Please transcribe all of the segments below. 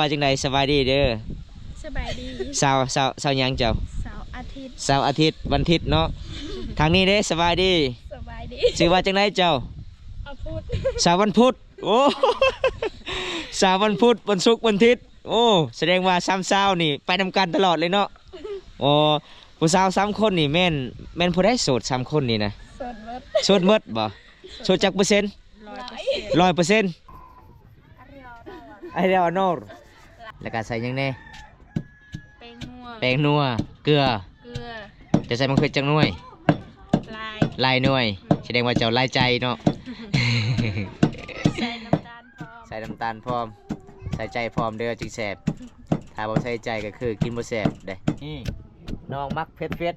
ว่าจังไดสบายดีเด้อสบายดีเสาร์ยังเจ้าเสาร์อาทิตย์วันอาทิตย์เนาะทางนี้เด้สบายดีสบายดีชื่อว่าจังไดเจ้าพุธสาววันพุธโอ้สาววันพุธวันศุกร์วันอาทิตย์โอ้แสดงว่า3 นี่ไปนำกันตลอดเลยเนาะโอ้ผู้สาว3 คนนี่แม่นผู้ได้โสด3 คนนี่นะโสดหมดบ่โสดจักเปอร์เซ็นต์100%ไอเดียวนอร์แล้วก็ใส่ยังแน่แป้งนัวเกลือจะใส่มะเขือจังหน่วยลายหน่วยแสดงว่าเจ้าลายใจเนาะใส่น้ำตาลพร้อมใส่น้ำตาลพร้อมใส่ใจพร้อมเด้อจึงแสบถ้าบ่ใส่ใจก็คือกินบ่แสบเด้นี่น้องมักเผ็ด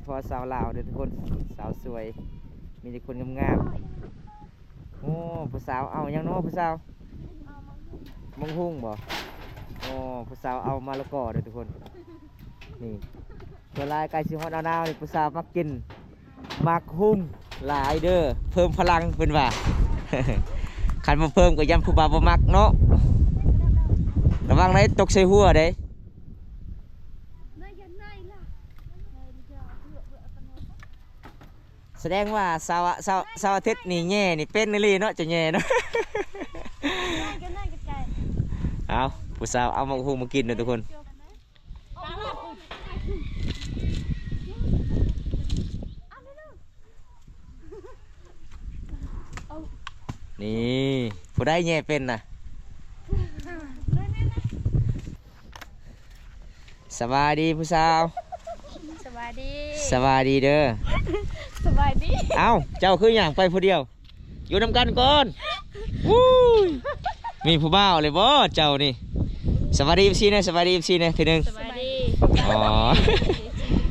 พอสาวลาวเด้อทุกคนสาวสวยมีแต่คนงามๆโอ้ผู้สาวเอายังเนาะผู้สาวมังหุ่งบ่โอ้ผู้สาวเอามะละกอเด้อทุกคนนี่ตัวลายไก่สิฮอดหนาวนี่ผู้สาวมักกินมักหุ่งหลายเด้อเพิ่มพลังเพิ่นว่า คันบ่เพิ่มก็ยำผู้บ่าวบ่มักเนาะระวังได้ตกใส่หัวเด้แสดงว่าสาวอาทิตย์นี่แง่นี่เป็นนี่เนาะจะแง่เนาะ เอาผู้สาวเอามาหุงมากินนะทุกคนนี่ผู้ได้แง่เป็นนะสบายดีผู้สาวสบายดีเด้อสบายดีเอาเจ้าคืออย่างไปผู้เดียวอยู่นำกันก่อนวู้ยมีผู้บ่าวเลยบ่เจ้านี่สวัสดีพี่นะทีนึงสบายดีอ๋อ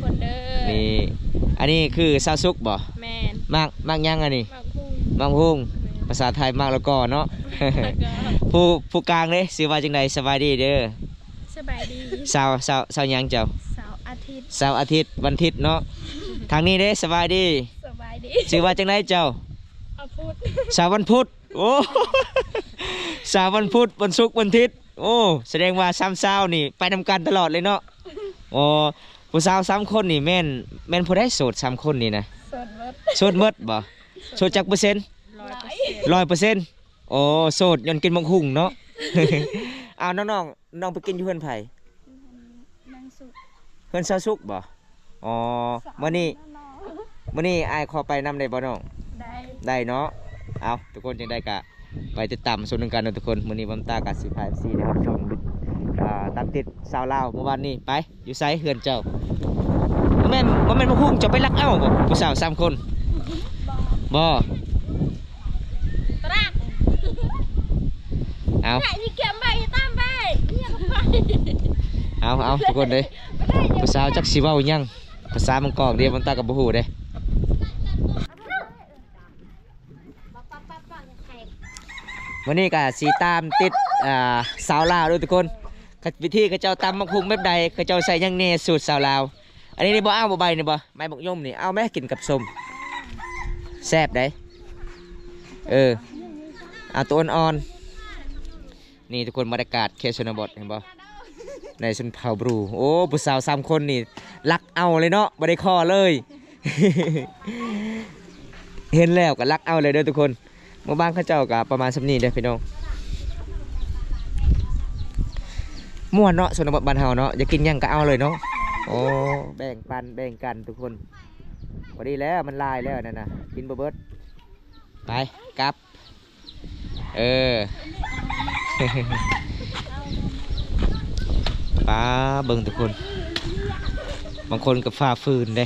คนเด้อนี่อันนี้คือซาวซุกบ่แม่นมากยังอันนี้มักฮุงภาษาไทยมากแล้วก็เนาะ ผู้กลางเลยสิว่าจังไดสบายดีเด้อสบายดีสาวยังเจ้าเสาร์อาทิตย์วันอาทิตย์เนาะทางนี้เด้สบายดีชื่อว่าจังไดเจ้าพุธสาววันพุธโอ้ สาววันพุธวันศุกร์วันอาทิตย์โอ้แสดงว่า3 นี่ไปนำกันตลอดเลยเนาะโอ้ผู้สาว3 คนนี่แม่นผู้ได้โสด3 คนนี่นะโสดหมดบ่โสดจักเปอร์เซ็นต์100%โอ้โสดย้อนกินมังหุ่งเนาะ เอาน้องไปกินอยู่เพื่อนไผ่เพื่อนซาซุกบ่อ๋อมื้อนี้อ้ายขอไปนำได้บ่น้องได้เนาะเอาทุกคนจังได้กะไปติดตามส่วนหนึ่งกันนะทุกคนมื้อนี้บำตากะสิพา FC นะครับชมตามติดสาวลาวเมื่อวานนี้ไปอยู่ไสเฮือนเจ้าบ่แม่นมาพุ่งจะไปลักเอ้าบ่ผู้สาว3 คนบ่เอาทุกคนเลยภาษาจักสิเว้ายังภาษามังกรเดียวมันตากับบ่ฮู้เด้วันนี้ก็สิตามติดสาวลาวด้วยทุกคนวิธีเขาเจ้าตำมังคุงแบบใดเขาเจ้าใส่ยังแน่สูตรสาวลาวอันนี้บ่เอาบ่ใบนี่บ่ไม้บักย่อมนี่เอาแม่กินกับส้มแซ่บได้เอาตัวอ่อนๆนี่ทุกคนบรรยากาศเคชนบทเห็นบ่ในชนเผ่าบรูโอ้ผู้สาว3 คนนี่รักเอาเลยเนาะบ่ได้ข้อเลย เห็นแล้วก็รักเอาเลยเด้อทุกคนหมู่บ้านเขาเจ้าก็ประมาณสำนี้เด้อพี่น้องม่วนเนาะชนบทบ้านเฮาเนาะอยากกินหยังก็เอาเลยเนาะโอ้แบ่งกันทุกคนพอดีแล้วมันลายแล้วนั่นน่ะกินบ่เบิดไปกลับป้าเบิ่งทุกคนบางคนกับฝ่าฟืนเด้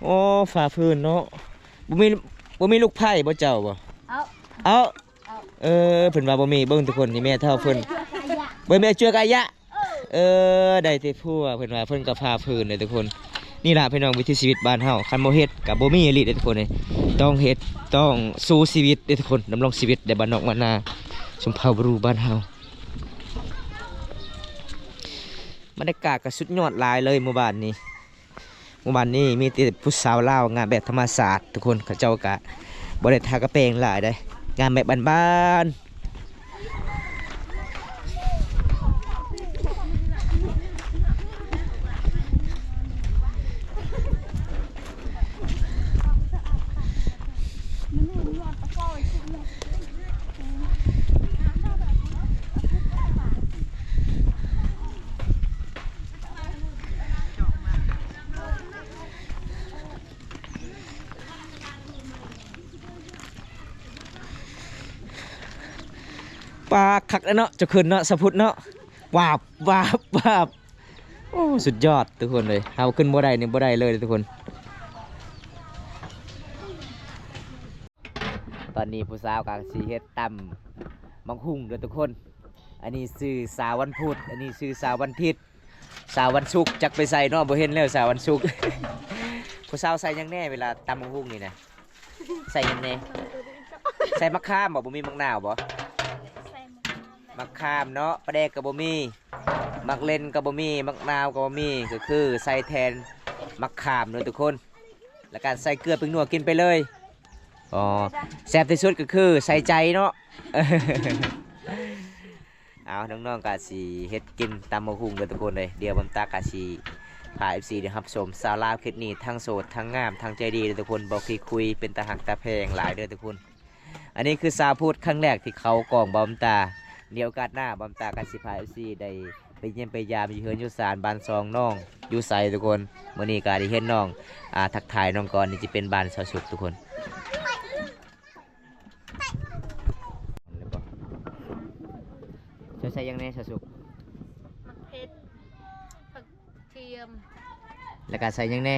โอ้ฝ่าฟืนเนาะบ่มีลูกไผ่บ่เจ้าบ่เอาเพิ่นว่าบ่มีเบิ่งทุกคนนี่แม่เท่าเพิ่นบ่แม่เจือกอายะได้แต่ผัวเพิ่นว่าเพิ่นก็ฝ่าฟืนเด้ทุกคนนี่ล่ะพี่น้องวิถีชีวิตบ้านเฮาคันบ่เฮ็ดก็บ่มีอีหลีเด้ทุกคนนี่ต้องเฮ็ดต้องสู้ชีวิตเด้ทุกคนดำรงชีวิตในบ้านนอกบ้านนาชมเผ่าบรูบ้านเฮา บรรยากาศก็สุดยอดหลายเลยหมู่บ้านนี้มีแต่ผู้สาวลาวงานแบบธรรมศาสตร์ทุกคนเขาเจ้ากะบ่ได้ทากระเปงหลายได้งานแบบบ้านปลาคักแล้วเนาะจะขึ้นเนาะสะพุดเนาะวาบวาบวาบโอ้สุดยอดทุกคนเลยเอาขึ้นบ่ได้นี่บ่ได้เลยทุกคนตอนนี้ผู้สาวกำลังสีเฮ็ดตำมังหุ่งเด้อทุกคนอันนี้ซื้อสาววันพุธอันนี้ซื้อสาววันอาทิตย์สาววันศุกร์จักไปใส่เนาะบ่เห็นแล้วสาววันศุกร์ ผู้สาวใส่หยังแน่เวลาตำมังหุ่งนี่นะใส่หยังแน่ใส่มะขามบ่มีมะนาวบ่ ใส่หมด มะขามเนาะปลาแดกกับบ่มีมักเล่นกับบ่มีมักนาวกับบ่มีก็คือใส่แทนมะขามเนาะทุกคนแล้วก็ใส่เกลือเป็นนัวกินไปเลยอ๋อแซ่บที่สุดก็คือใส่ใจเนาะ เอาน้องๆกะสิเฮ็ดกินตำบักหุ่งเด้อทุกคนเลยเดี๋ยวผมตากะสิพา FC ได้รับชมสาวลาวคลิปนี้ทั้งโสดทั้งงามทั้งใจดีเด้อทุกคนบ่คุยเป็นตาหักตาแพงหลายเด้อทุกคนอันนี้คือสาวพูดครั้งแรกที่เขากองบอมตาเดี๋ยวโอกาสหน้าบอมตากันสิพา FC ได้ไปเยี่ยมไปยามอยู่เฮือนอยู่ศาลบ้านซองน้องอยู่ไสทุกคนมื้อนี้ก็ได้เห็นน้องทักทายน้องก่อนนี่จะเป็นบ้านสาวสุขทุกคนจะใส่ยังไงสาวสุข มะเขือผักเทียม แล้วก็ใส่ยังไง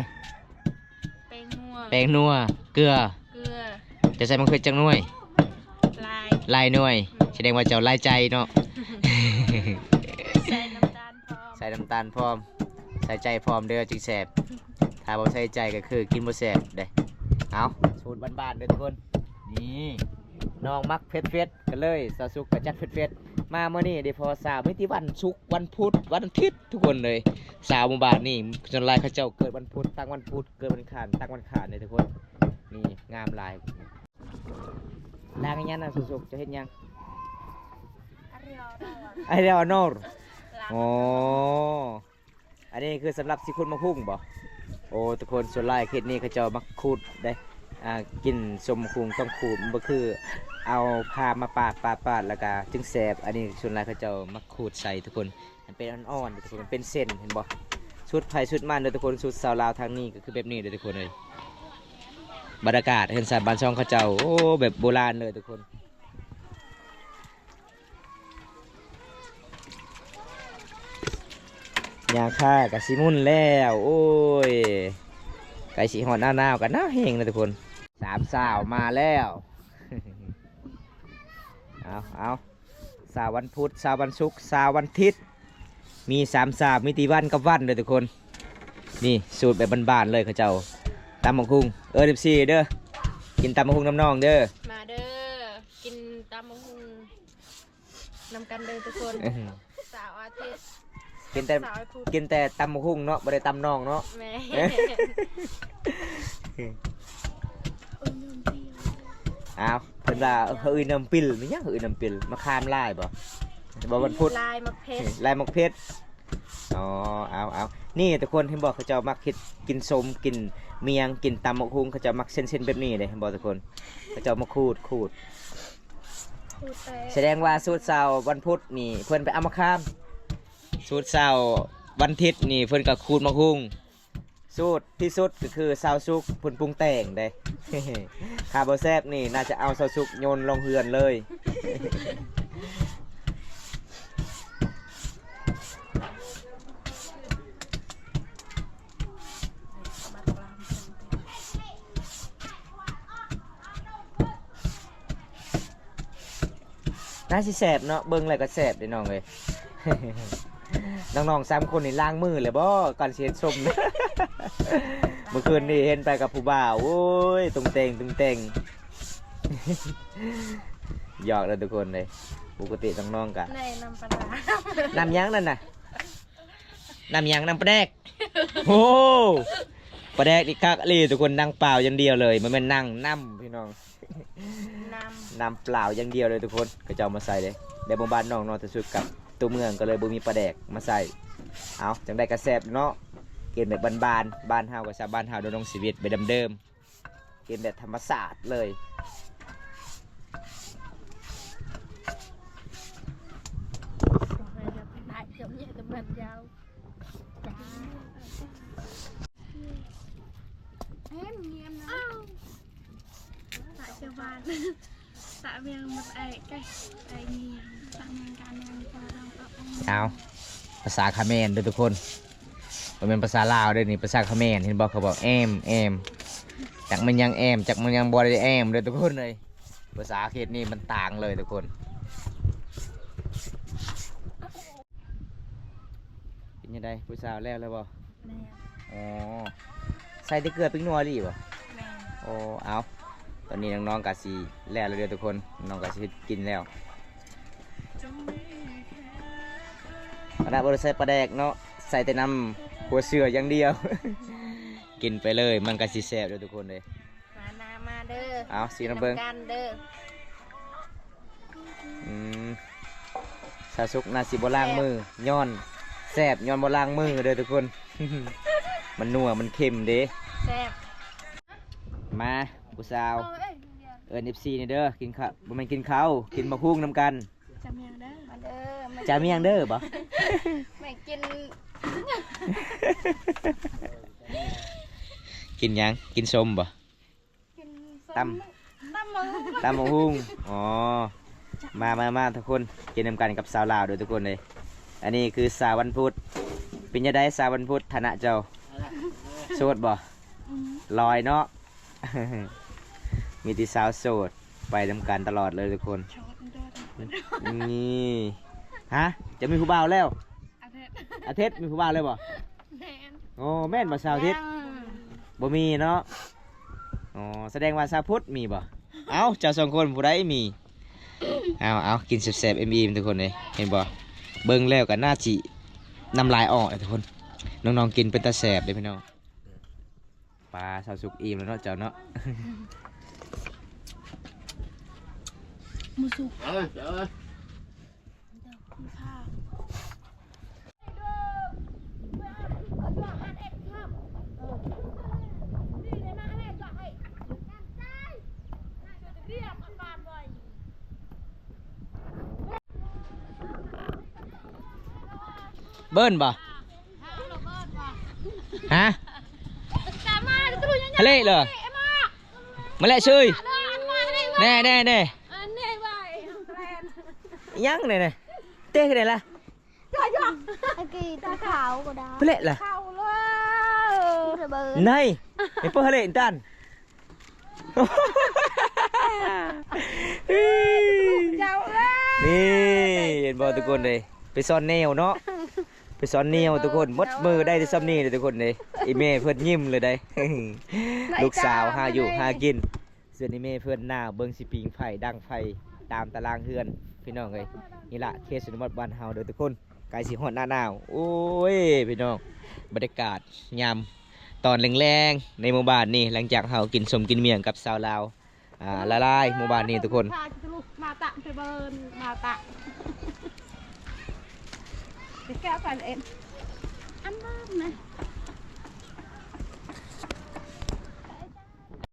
แป้งนัว แป้งนัวเกลือ เกลือ จะใส่มะเขือจังหน่วย ลาย ลายหน่วยแสดงว่าเจ้าลายใจเนาะ ใส่น้ำตาลพร้อม ใส่น้ำตาลพร้อมใส่ใจพร้อมเด้อจึงแสบถ้าบ่ใส่ใจก็คือกินบ่แสบเด้เอาสูตรบ้านๆเด้อทุกคนนี่น้องมักเผ็ดๆกันเลยสาวสุกก็จัดเผ็ดๆมาเมื่อนี้ได้พอสาวไม่ที่วันศุกร์วันพุธวันอาทิตย์ทุกคนเลยสาวหมู่บ้านนี่จนหลายเขาเจ้าเกิดวันพุธตั้งวันพุธเกิดวันอังคารตั้งวันอังคารเลยทุกคนนี่งามหลายล้างยังนะสาวสุกจะเฮ็ดยัง ไอเดียวนอร์อ๋ออันนี้คือสำหรับสิคุณมะพุ่งบ่โอ้ทุกคนส่วนไล่เคสนี้เขาเจ้ามักคูดได้กินสมคุงต้องขูดมันก็คือเอาพามาปาดแล้วก็จึงแสบอันนี้ส่วนไล่เขาเจ้ามักขูดใส่ทุกคนมันเป็นอ่อนๆทุกคนมันเป็นเส้นเห็นบ่ชุดไผ่ชุดมันเด้อทุกคนชุดสาวลาวทางนี้ก็คือแบบนี้เด้อทุกคนเลยบรรยากาศเห็นสายบ้านช่องเขาเจ้าโอ้แบบโบราณเลยทุกคนยาค่ากะสิมุนแล้วโอ้ยไก่สีหอนหน้ากันหน้าแห้งนะทุกคนสามสาวมาแล้ว เอาสาววันพุธสาววันศุกร์สาววันอาทิตย์มีสามสาวมีตีวันกับวันเลยทุกคนนี่สูตรแบบบ้านๆเลยเขาเจ้าตำบักหุ่ง14เด้อกินตำบักหุ่งน้ำนองเด้อ มาเด้อกินตำบักหุ่งนำกันเด้อทุกคนสาวอาทิตย์ กินแต่ สาวพุธ กินแต่ตำบักหุ่งเนาะบ่ได้ตำนองเนาะ แม่ อ้าวเพิ่นว่าเฮ้ยน้ำปิลมันยังเฮ้ยน้ำปิลมาคามลายบ่วันพุธ ลายมะเพชร ลายมะเพชรอ๋อเอานี่ทุกคนเห็นบอกเขาเจ้ามักคิดกินสมกินเมียงกินตำมะฮุงเขาเจ้ามักเส้นๆแบบนี้เลยเห็นบอกทุกคนเขาเจ้ามาขูด พูดแต่ แสดงว่าสูตรเสาร์วันพุธนี่เพิ่นไปเอามาคามสูตรเสาร์วันอาทิตย์นี่เพิ่นก็ขูดมะฮุงสูตรที่สุดก็คือซาวซุกเพิ่นปรุงแต่งได้ คาร์โบแซบนี่น่าจะเอาซาวซุกโยนลงเฮือนเลย น่าสิแสบเนาะเบิ้งอะไรก็แสบเด้น้องเลย น้องๆ3คนนี่ล้างมือเลยบ่ก่อนเสียชม เมื่อคืนนี่เห็นไปกับผู้บ่าวโอ้ยตุ้งเตง หยอกเลยทุกคนเลยปกติน้องๆกะ ในน้ำปลาร้า น้ำยั้งนั่นน่ะ น้ำหยังน้ำปลาแดกโอ้ปลาแดกนี่คักอีหลีทุกคนนั่งเปล่าอย่างเดียวเลยมันเป็นนั่งน้ำพี่น้อง น้ำเปล่าอย่างเดียวเลยทุกคนก็จะเอามาใส่เลยในหมู่บ้านน้องนอนทสุดกับตัวเมืองก็เลยบ่มีปลาแดกมาใส่เอาจังได้กระแซบเนาะกินแบบบ้านๆบ้านเฮากับชาวบ้านเฮาโดยน้องชีวิตไปเดิมๆกินแบบธรรมศาสตร์เลยtạ miệng một ai cái ai nhiều tạ miệng cả miệng qua đâu có เอาภาษาเขมรเด้อทุกคนมันเป็นภาษาลาวเด้อนี่ภาษาเขมรเห็นบอกเขาบอกแอมจากมันยังแอมจากมันยังบอได้แอมเลยทุกคนเลยภาษาเขตนี่มันต่างเลยทุกคนเป็นยังไงผู้สาวแล้วเลยบ่ อ๋อใส่แต่เกลือพริกนัวดิบ่โอ้เอาตอนนี้น้องๆกะสีแล้วเด้อทุกคนน้องกะสีกินแล้วขณะบริใส่ปลาแดกเนาะใส่แต่น้ำหัวเสืออย่างเดียว กินไปเลยมันกะสีแซ่บเด้อทุกคนเลยมาเด้อเอาสีน้ำเบิ้ง กันเด้อสาสุกนาสิบล้างมือย้อนแซ่บย้อนบล้างมือเด้อทุกคน มันนัวมันเค็มเด้ แซ่บ มาผู้สาวเอิญFCนี่เด้อกินข้าวบ่แม่นกินข้าวกินมะพุ่งน้ำกันจำยังเด้อมาเด้อ จามียังเด้อบ่ ไม่กิน กินยังกินส้มบ่ กิน ตำมะพุ่งอ๋อมาทุกคนกินน้ำกันกับสาวลาวโดยทุกคนเลยอันนี้คือสาววันพุธเป็นยังไงสาววันพุธฐานะเจ้าโสดบ่ลอยเนาะ มีที่สาวโสดไปทำการตลอดเลยทุกคนนี่ฮะจะมีผู้บ่าวแล้วอาทิตย์มีผู้บ่าวเลยบ่โอ้แม่นบ่สาวอาทิตย์บ่มีเนาะอ๋อแสดงว่าสาวพุธมีบ่เอ้าเจ้าสองคนผู้ใดมีเอากินแซ่บๆเอ็มอีทุกคนเลยเห็นบ่เบิ่งแล้วก็น่าจิน้ำลายออกทุกคนน้องๆกินเป็นตาแซ่บเลยพี่น้องปลาสาวสุกอิ่มแล้วเนาะเจ้าเนาะ มือสุกเบิ้ลบ่ฮะทะเลเหรอมาแล้วช่วยแน่ยังเนี่ยเต้กันไหนล่ะตาขาวก็ได้ ทะเลล่ะ ขาวเลยในไอ้พวกทะเลตันนี่เห็นบ่ทุกคนเลยไปซ่อนแนวเนาะไปซ้อนเนียวทุกคนมดมือได้ที่ซ้ำนี่เลยทุกคนเลยอีเม่เพื่อนยิ้มเลยได้ ลูกสาวหาอยู่หากินส่วนอีเม่เพื่อนหน้าเบิ้งสิปิงไฟดังไฟตามตารางเฮือนพี่น้องเลยนี่ละเคสสุนทรบ้านเฮาเด้อทุกคนไกลสิฮอดหน้าหนาวโอ้ยพี่น้องบรรยากาศยามตอนแรงๆในหมู่บ้านนี่หลังจากเฮากินสมกินเมียงกับสาวลาวละลายหมู่บ้านนี่ทุกคนมาตะไปเบิร์นมาตะแก้วกันเอ็นอันนั้นนะ